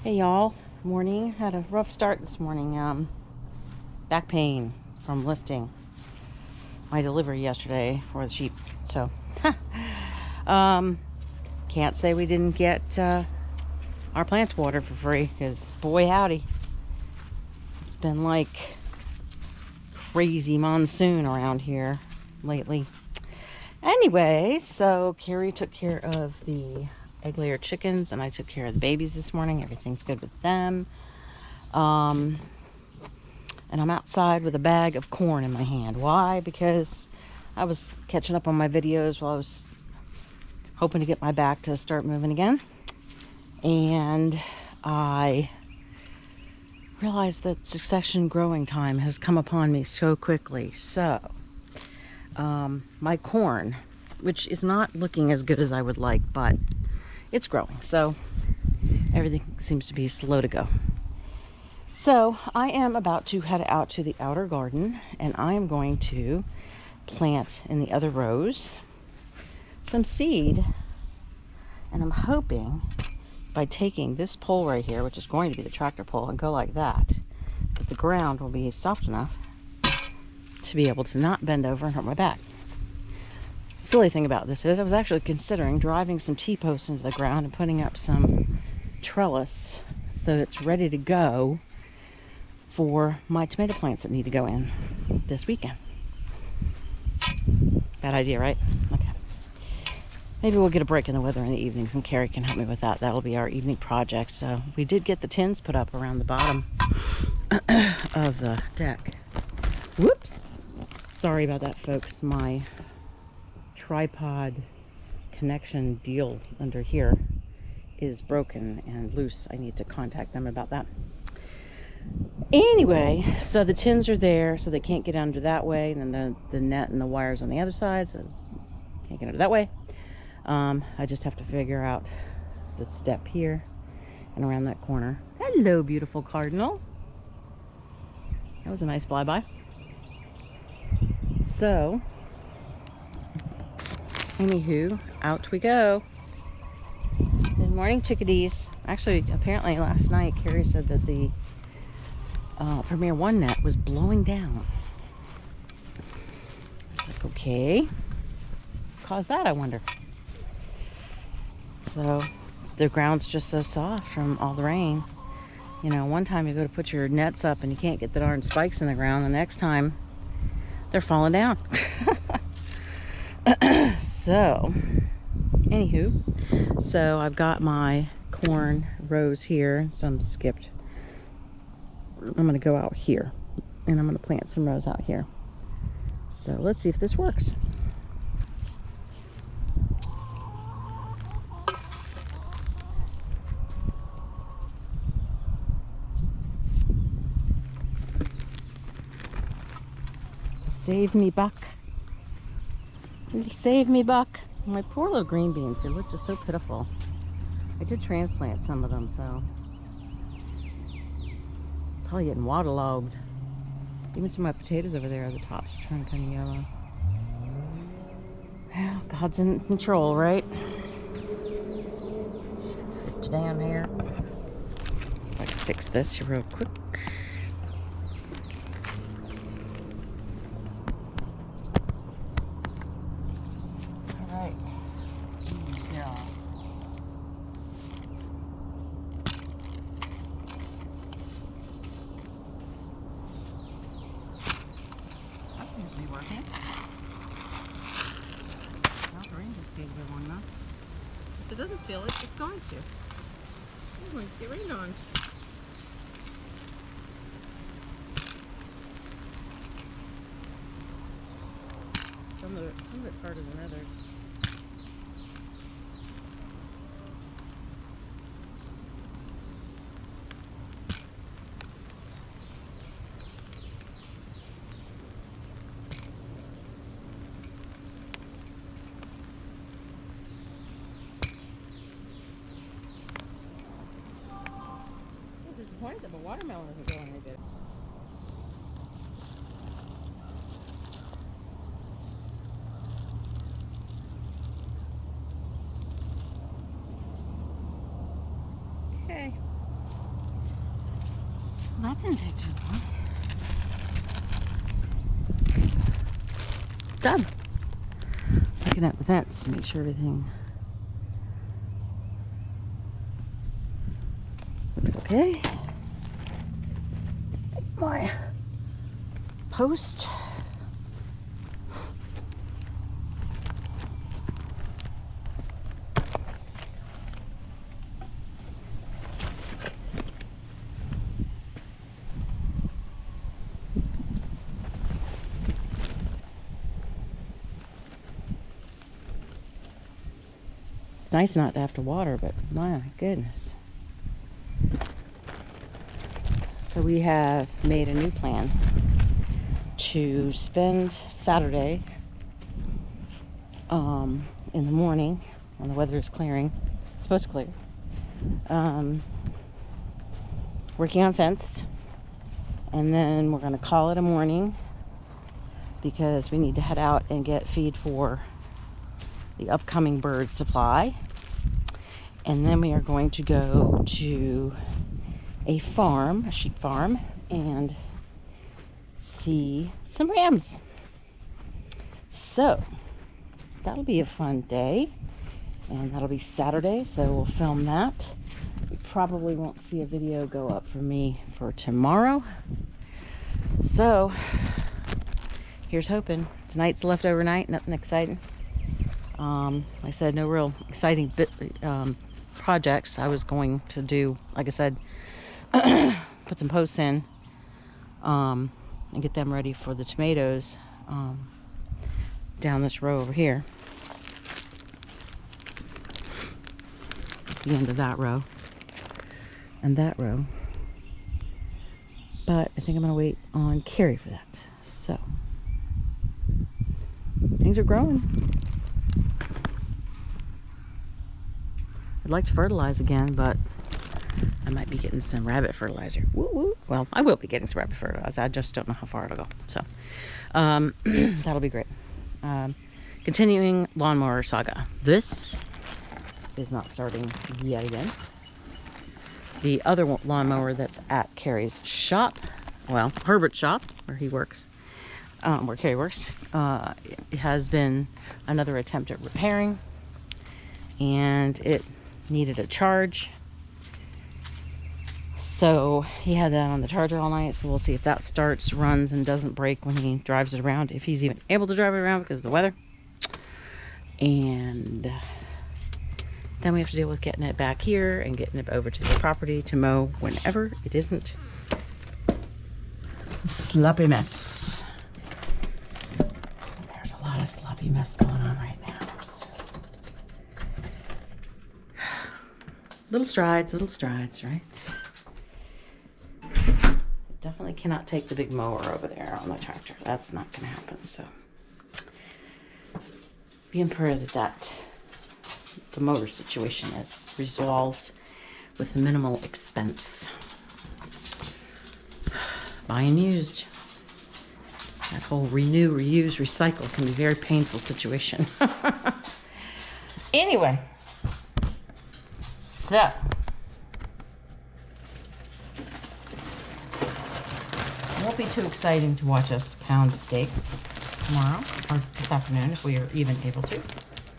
Hey y'all, morning. Had a rough start this morning. Back pain from lifting my delivery yesterday for the sheep. So, can't say we didn't get our plants watered for free, because boy howdy, it's been like crazy monsoon around here lately. Anyway, so Carrie took care of the egg layer chickens and I took care of the babies this morning. Everything's good with them. And I'm outside with a bag of corn in my hand. Why? Because I was catching up on my videos while I was hoping to get my back to start moving again. And I realized that succession growing time has come upon me so quickly. So, my corn, which is not looking as good as I would like, but it's growing. So, everything seems to be slow to go. So I am about to head out to the outer garden, and I am going to plant in the other rows some seed. And I'm hoping by taking this pole right here, which is going to be the tractor pole, and go like that the ground will be soft enough to be able to not bend over and hurt my back. Silly thing about this is I was actually considering driving some T-posts into the ground and putting up some trellis so it's ready to go for my tomato plants that need to go in this weekend. Bad idea, right? Okay. Maybe we'll get a break in the weather in the evenings and Carrie can help me with that. That'll be our evening project. So we did get the tins put up around the bottom of the deck. Whoops. Sorry about that, folks. My tripod connection deal under here is broken and loose. I need to contact them about that. Anyway, so the tins are there, so they can't get under that way, and then the net and the wires on the other side, so can't get under that way. I just have to figure out the step here and around that corner. Hello, beautiful cardinal. That was a nice flyby. So, anywho, out we go. Good morning, chickadees. Actually, apparently last night, Carrie said that the Premier One net was blowing down. It's like, okay, caused that, I wonder. So the ground's just so soft from all the rain. You know, one time you go to put your nets up and you can't get the darn spikes in the ground. The next time they're falling down. So, anywho, so I've got my corn rows here, some skipped. I'm going to go out here and I'm going to plant some rows out here. So let's see if this works. Save me, buck. Save me, buck. My poor little green beans, they look just so pitiful. I did transplant some of them, so probably getting waterlogged. Even some of my potatoes over there, the tops are turning kind of yellow. Well, God's in control, right? Put you down here. If I can fix this here real quick. Alright. Yeah. That seems to be working. Well, the rain just stayed a bit long enough. If it doesn't feel it, it's going to. It's going to get rained on. Some of it's harder than others. Disappointed that my watermelon isn't going any good. Okay. Well, that didn't take too long. Done. Looking at the fence to make sure everything looks okay. My post. It's nice not to have to water, but my goodness. So we have made a new plan to spend Saturday in the morning when the weather is clearing. It's supposed to clear. Working on fence, and then we're going to call it a morning because we need to head out and get feed for the upcoming bird supply. And then we are going to go to a farm, a sheep farm, and see some rams. So that'll be a fun day, and that'll be Saturday, so we'll film that. We probably won't see a video go up for me for tomorrow. So here's hoping. Tonight's leftover night, nothing exciting. Like I said, no real exciting projects. I was going to do, like I said, put some posts in and get them ready for the tomatoes down this row over here. The end of that row and that row. But I think I'm going to wait on Carrie for that. So things are growing. I'd like to fertilize again, but I might be getting some rabbit fertilizer. Woo woo. Well, I will be getting some rabbit fertilizer. I just don't know how far it'll go. So that'll be great. Continuing lawnmower saga. This is not starting yet again. The other lawnmower that's at Carrie's shop, well, Herbert's shop, where he works, where Carrie works, it has been another attempt at repairing, and it needed a charge. So he had that on the charger all night, so we'll see if that starts, runs, and doesn't break when he drives it around, if he's even able to drive it around because of the weather. And then we have to deal with getting it back here and getting it over to the property to mow whenever it isn't a sloppy mess. There's a lot of sloppy mess going on right now. Little strides, right? Definitely cannot take the big mower over there on the tractor. That's not going to happen. So be in prayer that the motor situation is resolved with minimal expense. Buying used. That whole renew, reuse, recycle can be a very painful situation. Anyway, so it won't be too exciting to watch us pound steaks tomorrow or this afternoon if we are even able to.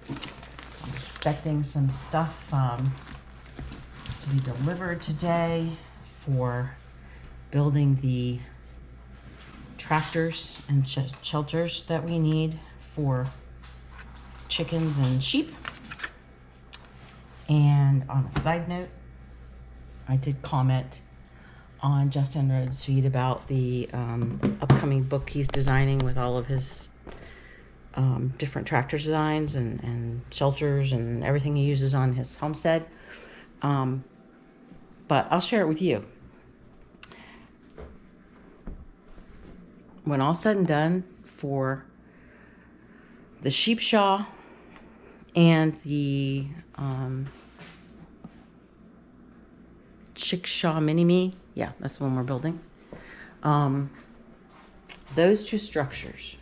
I'm expecting some stuff to be delivered today for building the tractors and shelters that we need for chickens and sheep. And on a side note, I did comment on Justin Rhodes' feed about the upcoming book he's designing with all of his different tractor designs and shelters and everything he uses on his homestead. But I'll share it with you. When all said and done, for the sheepshaw and the chickshaw mini-me, yeah, that's the one we're building. Those two structures,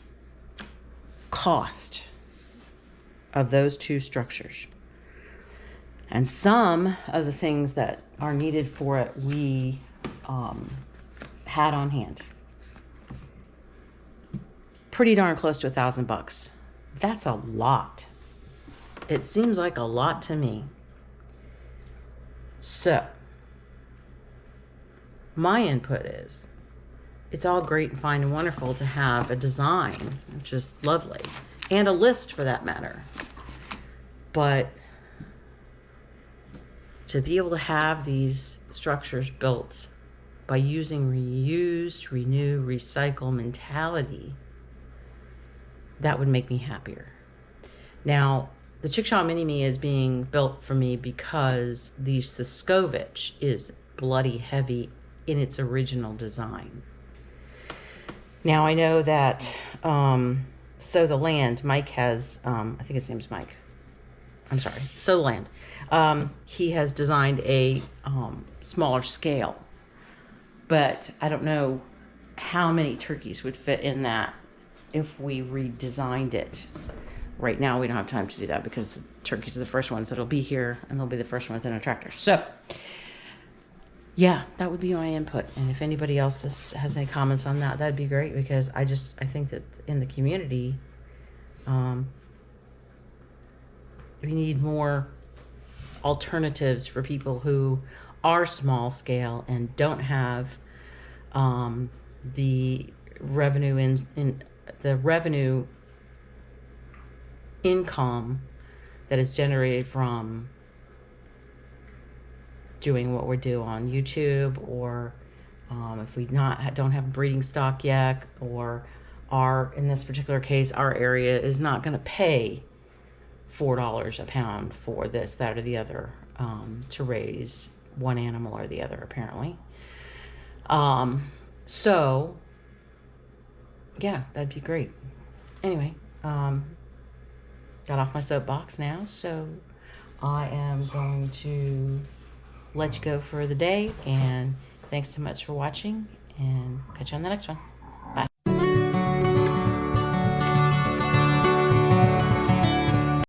cost of those two structures, and some of the things that are needed for it, we had on hand. Pretty darn close to $1,000. That's a lot. It seems like a lot to me. So, my input is, it's all great and fine and wonderful to have a design, which is lovely, and a list for that matter. But to be able to have these structures built by using reuse, renew, recycle mentality, that would make me happier. Now, the Chickshaw Mini-Me is being built for me because the Siskovich is bloody heavy in its original design. Now, I know that So the Land, Mike has, I think his name's Mike. I'm sorry, So the Land. He has designed a smaller scale, but I don't know how many turkeys would fit in that if we redesigned it. Right now, we don't have time to do that because turkeys are the first ones that'll be here, and they'll be the first ones in a tractor. So, yeah, that would be my input. And if anybody else has any comments on that, that'd be great, because I think that in the community, we need more alternatives for people who are small scale and don't have the revenue income that is generated from doing what we do on YouTube, or if we don't have breeding stock yet, or in this particular case, our area is not going to pay $4 a pound for this, that, or the other to raise one animal or the other, apparently. So yeah, that'd be great. Anyway, got off my soapbox now, so I am going to let you go for the day, and thanks so much for watching, and catch you on the next one.